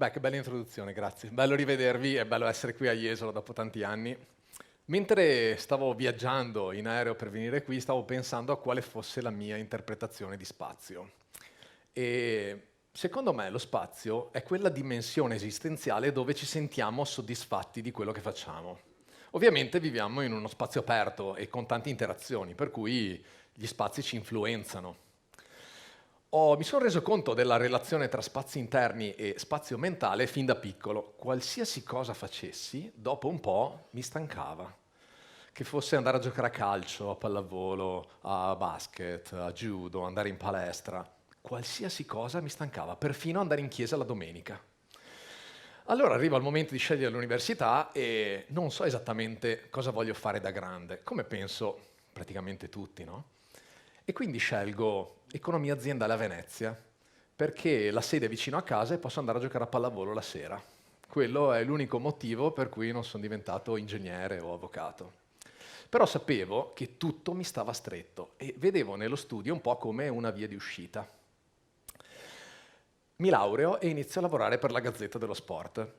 Beh, che bella introduzione, grazie. Bello rivedervi, è bello essere qui a Jesolo dopo tanti anni. Mentre stavo viaggiando in aereo per venire qui, stavo pensando a quale fosse la mia interpretazione di spazio. E secondo me lo spazio è quella dimensione esistenziale dove ci sentiamo soddisfatti di quello che facciamo. Ovviamente viviamo in uno spazio aperto e con tante interazioni, per cui gli spazi ci influenzano. Mi sono reso conto della relazione tra spazi interni e spazio mentale fin da piccolo. Qualsiasi cosa facessi, dopo un po' mi stancava. Che fosse andare a giocare a calcio, a pallavolo, a basket, a judo, andare in palestra. Qualsiasi cosa mi stancava, perfino andare in chiesa la domenica. Allora arriva il momento di scegliere l'università e non so esattamente cosa voglio fare da grande, come penso praticamente tutti, no? E quindi scelgo economia aziendale a Venezia, perché la sede è vicino a casa e posso andare a giocare a pallavolo la sera. Quello è l'unico motivo per cui non sono diventato ingegnere o avvocato. Però sapevo che tutto mi stava stretto e vedevo nello studio un po' come una via di uscita. Mi laureo e inizio a lavorare per la Gazzetta dello Sport.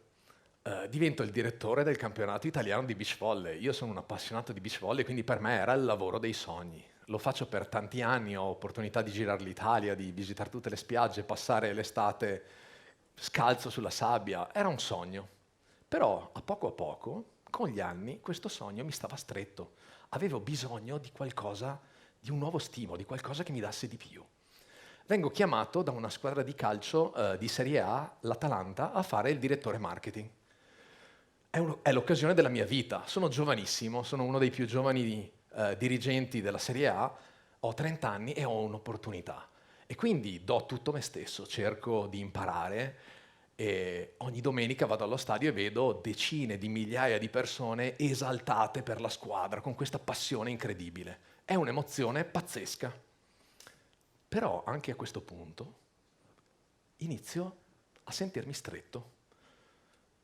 Divento il direttore del campionato italiano di beach volley. Io sono un appassionato di beach volley, quindi per me era il lavoro dei sogni. Lo faccio per tanti anni, ho opportunità di girare l'Italia, di visitare tutte le spiagge, passare l'estate scalzo sulla sabbia. Era un sogno. Però a poco, con gli anni, questo sogno mi stava stretto. Avevo bisogno di qualcosa, di un nuovo stimolo, di qualcosa che mi dasse di più. Vengo chiamato da una squadra di calcio di Serie A, l'Atalanta, a fare il direttore marketing. È l'occasione della mia vita. Sono giovanissimo, sono uno dei più giovani dirigenti della Serie A, ho 30 anni e ho un'opportunità. E quindi do tutto me stesso, cerco di imparare e ogni domenica vado allo stadio e vedo decine di migliaia di persone esaltate per la squadra, con questa passione incredibile. È un'emozione pazzesca. Però anche a questo punto inizio a sentirmi stretto.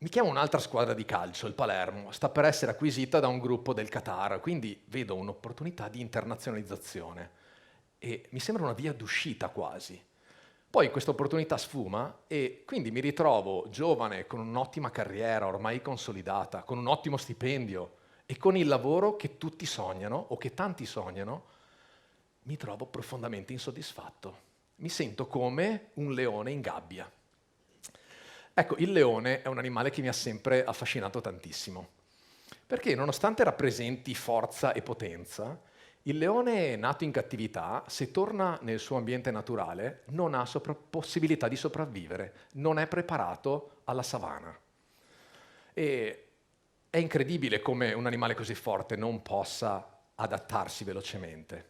Mi chiama un'altra squadra di calcio, il Palermo, sta per essere acquisita da un gruppo del Qatar, quindi vedo un'opportunità di internazionalizzazione e mi sembra una via d'uscita quasi. Poi questa opportunità sfuma e quindi mi ritrovo giovane, con un'ottima carriera ormai consolidata, con un ottimo stipendio e con il lavoro che tutti sognano o che tanti sognano, mi trovo profondamente insoddisfatto. Mi sento come un leone in gabbia. Ecco, il leone è un animale che mi ha sempre affascinato tantissimo, perché nonostante rappresenti forza e potenza, il leone nato in cattività, se torna nel suo ambiente naturale, non ha possibilità di sopravvivere, non è preparato alla savana. E è incredibile come un animale così forte non possa adattarsi velocemente.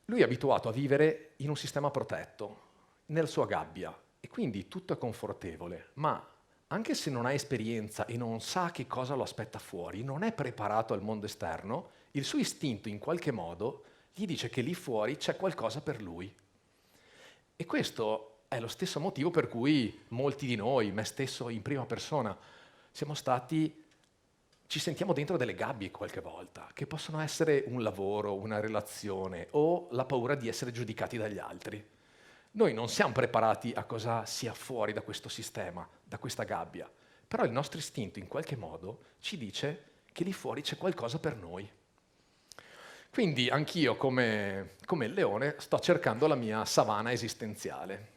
Lui è abituato a vivere in un sistema protetto, nella sua gabbia, e quindi tutto è confortevole, ma anche se non ha esperienza e non sa che cosa lo aspetta fuori, non è preparato al mondo esterno, il suo istinto in qualche modo gli dice che lì fuori c'è qualcosa per lui. E questo è lo stesso motivo per cui molti di noi, me stesso in prima persona, ci sentiamo dentro delle gabbie qualche volta, che possono essere un lavoro, una relazione o la paura di essere giudicati dagli altri. Noi non siamo preparati a cosa sia fuori da questo sistema, da questa gabbia, però il nostro istinto in qualche modo ci dice che lì fuori c'è qualcosa per noi. Quindi anch'io, come il leone, sto cercando la mia savana esistenziale.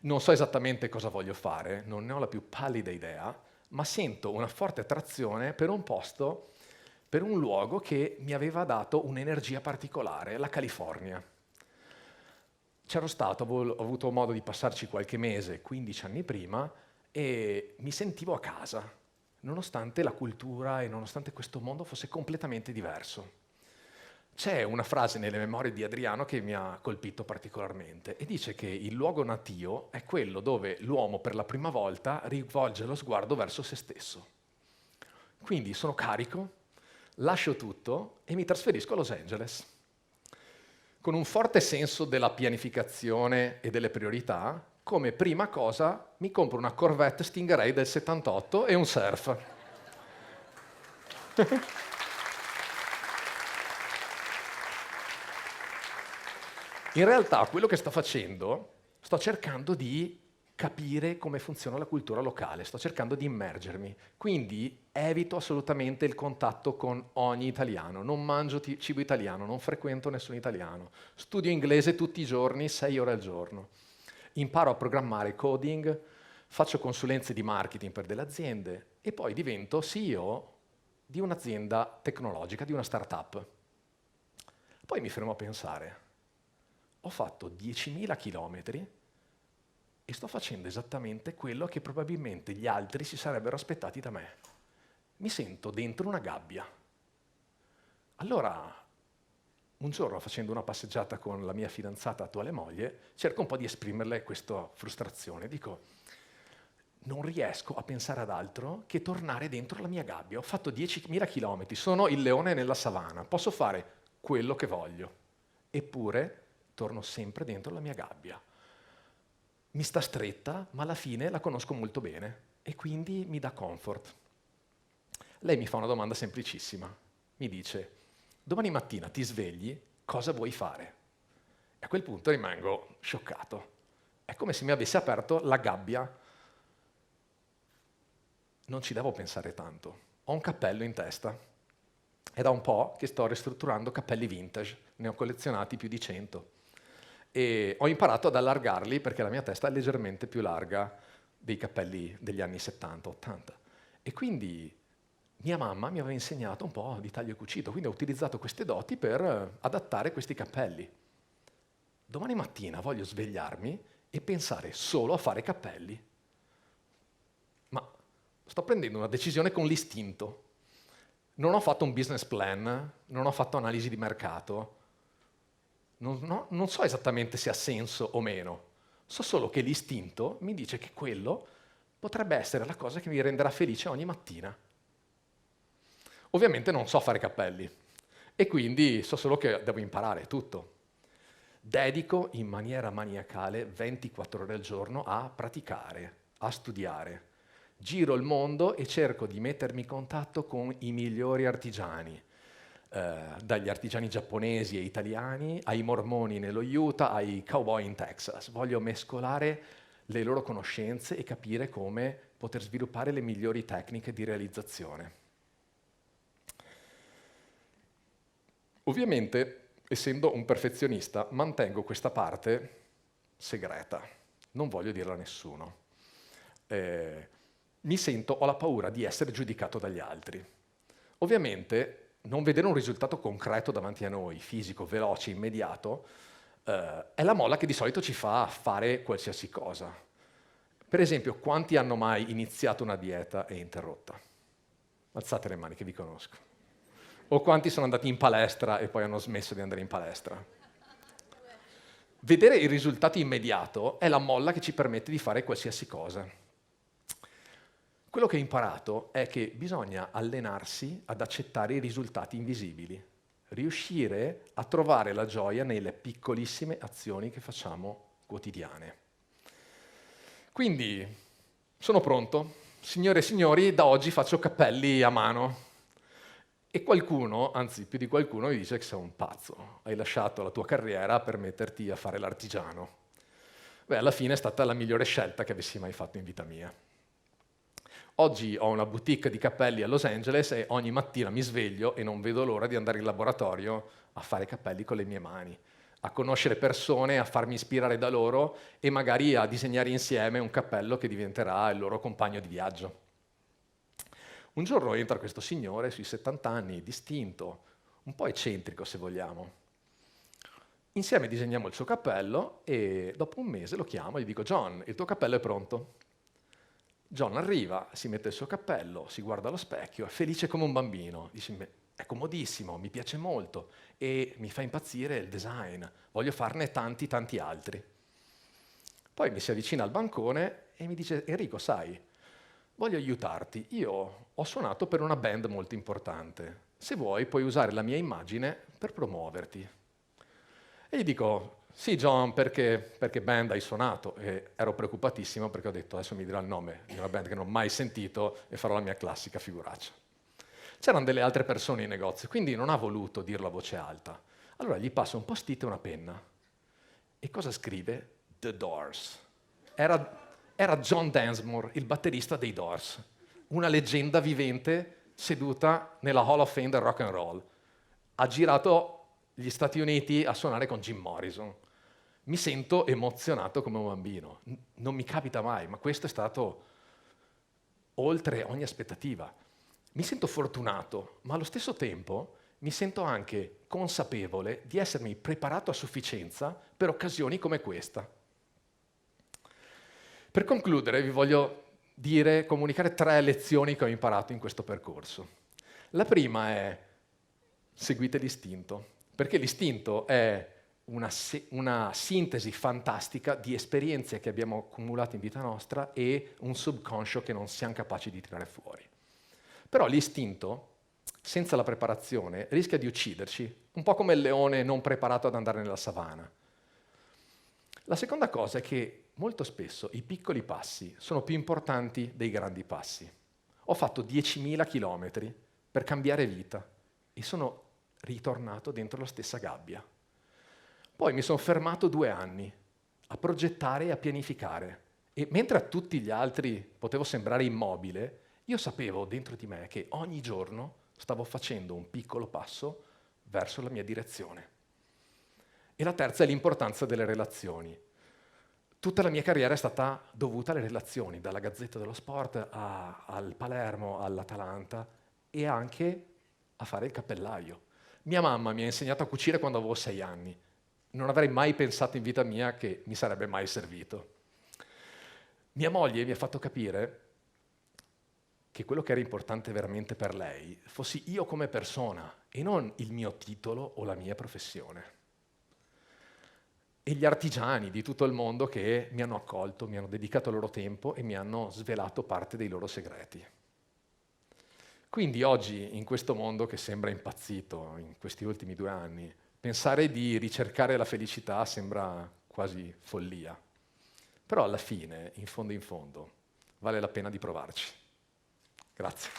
Non so esattamente cosa voglio fare, non ne ho la più pallida idea, ma sento una forte attrazione per un posto, per un luogo che mi aveva dato un'energia particolare, la California. C'ero stato, ho avuto modo di passarci qualche mese, 15 anni prima, e mi sentivo a casa, nonostante la cultura e nonostante questo mondo fosse completamente diverso. C'è una frase nelle memorie di Adriano che mi ha colpito particolarmente e dice che il luogo natio è quello dove l'uomo per la prima volta rivolge lo sguardo verso se stesso. Quindi sono carico, lascio tutto e mi trasferisco a Los Angeles. Con un forte senso della pianificazione e delle priorità, come prima cosa mi compro una Corvette Stingray del 78 e un surf. In realtà quello che sto facendo, sto cercando di capire come funziona la cultura locale, sto cercando di immergermi, quindi evito assolutamente il contatto con ogni italiano, non mangio cibo italiano, non frequento nessun italiano, studio inglese tutti i giorni, 6 ore al giorno, imparo a programmare coding, faccio consulenze di marketing per delle aziende e poi divento CEO di un'azienda tecnologica, di una startup. Poi mi fermo a pensare, ho fatto 10.000 chilometri e sto facendo esattamente quello che probabilmente gli altri si sarebbero aspettati da me. Mi sento dentro una gabbia. Allora, un giorno facendo una passeggiata con la mia fidanzata, attuale moglie, cerco un po' di esprimerle questa frustrazione. Dico, non riesco a pensare ad altro che tornare dentro la mia gabbia. Ho fatto 10.000 chilometri, sono il leone nella savana, posso fare quello che voglio. Eppure torno sempre dentro la mia gabbia. Mi sta stretta, ma alla fine la conosco molto bene e quindi mi dà comfort. Lei mi fa una domanda semplicissima. Mi dice, domani mattina ti svegli, cosa vuoi fare? E a quel punto rimango scioccato. È come se mi avesse aperto la gabbia. Non ci devo pensare tanto. Ho un cappello in testa. È da un po' che sto ristrutturando cappelli vintage. Ne ho collezionati più di 100. E ho imparato ad allargarli perché la mia testa è leggermente più larga dei cappelli degli anni 70-80. E quindi mia mamma mi aveva insegnato un po' di taglio e cucito, quindi ho utilizzato queste doti per adattare questi cappelli. Domani mattina voglio svegliarmi e pensare solo a fare cappelli. Ma sto prendendo una decisione con l'istinto. Non ho fatto un business plan, non ho fatto analisi di mercato, non so esattamente se ha senso o meno, so solo che l'istinto mi dice che quello potrebbe essere la cosa che mi renderà felice ogni mattina. Ovviamente non so fare cappelli e quindi so solo che devo imparare tutto. Dedico in maniera maniacale 24 ore al giorno a praticare, a studiare. Giro il mondo e cerco di mettermi in contatto con i migliori artigiani, dagli artigiani giapponesi e italiani, ai mormoni nello Utah, ai cowboy in Texas. Voglio mescolare le loro conoscenze e capire come poter sviluppare le migliori tecniche di realizzazione. Ovviamente, essendo un perfezionista, mantengo questa parte segreta. Non voglio dirla a nessuno. Ho la paura di essere giudicato dagli altri. Ovviamente, non vedere un risultato concreto davanti a noi, fisico, veloce, immediato, è la molla che di solito ci fa fare qualsiasi cosa. Per esempio, quanti hanno mai iniziato una dieta e interrotta? Alzate le mani che vi conosco. O quanti sono andati in palestra e poi hanno smesso di andare in palestra? Vedere il risultato immediato è la molla che ci permette di fare qualsiasi cosa. Quello che ho imparato è che bisogna allenarsi ad accettare i risultati invisibili, riuscire a trovare la gioia nelle piccolissime azioni che facciamo quotidiane. Quindi, sono pronto. Signore e signori, da oggi faccio cappelli a mano. E qualcuno, anzi più di qualcuno, mi dice che sei un pazzo. Hai lasciato la tua carriera per metterti a fare l'artigiano. Beh, alla fine è stata la migliore scelta che avessi mai fatto in vita mia. Oggi ho una boutique di cappelli a Los Angeles e ogni mattina mi sveglio e non vedo l'ora di andare in laboratorio a fare cappelli con le mie mani, a conoscere persone, a farmi ispirare da loro e magari a disegnare insieme un cappello che diventerà il loro compagno di viaggio. Un giorno entra questo signore sui 70 anni, distinto, un po' eccentrico se vogliamo. Insieme disegniamo il suo cappello e dopo un mese lo chiamo e gli dico: John, il tuo cappello è pronto. John arriva, si mette il suo cappello, si guarda allo specchio, è felice come un bambino. Dice: è comodissimo, mi piace molto e mi fa impazzire il design, voglio farne tanti tanti altri. Poi mi si avvicina al bancone e mi dice: Enrico, sai, voglio aiutarti, io ho suonato per una band molto importante, se vuoi puoi usare la mia immagine per promuoverti. E gli dico: sì John, perché band hai suonato? E ero preoccupatissimo perché ho detto: adesso mi dirà il nome di una band che non ho mai sentito e farò la mia classica figuraccia. C'erano delle altre persone in negozio, quindi non ha voluto dirlo a voce alta. Allora gli passo un post-it e una penna. E cosa scrive? The Doors. era John Densmore, il batterista dei Doors, una leggenda vivente seduta nella Hall of Fame del rock and roll. Ha girato gli Stati Uniti a suonare con Jim Morrison. Mi sento emozionato come un bambino. Non mi capita mai, ma questo è stato oltre ogni aspettativa. Mi sento fortunato, ma allo stesso tempo mi sento anche consapevole di essermi preparato a sufficienza per occasioni come questa. Per concludere vi voglio comunicare 3 lezioni che ho imparato in questo percorso. La prima è: seguite l'istinto, perché l'istinto è una sintesi fantastica di esperienze che abbiamo accumulato in vita nostra e un subconscio che non siamo capaci di tirare fuori. Però l'istinto, senza la preparazione, rischia di ucciderci, un po' come il leone non preparato ad andare nella savana. La seconda cosa è che molto spesso i piccoli passi sono più importanti dei grandi passi. Ho fatto 10.000 chilometri per cambiare vita e sono ritornato dentro la stessa gabbia. Poi mi sono fermato 2 anni a progettare e a pianificare e mentre a tutti gli altri potevo sembrare immobile, io sapevo dentro di me che ogni giorno stavo facendo un piccolo passo verso la mia direzione. E la terza è l'importanza delle relazioni. Tutta la mia carriera è stata dovuta alle relazioni, dalla Gazzetta dello Sport al Palermo, all'Atalanta e anche a fare il cappellaio. Mia mamma mi ha insegnato a cucire quando avevo 6 anni. Non avrei mai pensato in vita mia che mi sarebbe mai servito. Mia moglie mi ha fatto capire che quello che era importante veramente per lei fossi io come persona e non il mio titolo o la mia professione. E gli artigiani di tutto il mondo che mi hanno accolto, mi hanno dedicato il loro tempo e mi hanno svelato parte dei loro segreti. Quindi oggi, in questo mondo che sembra impazzito in questi ultimi 2 anni, pensare di ricercare la felicità sembra quasi follia. Però alla fine, in fondo, vale la pena di provarci. Grazie.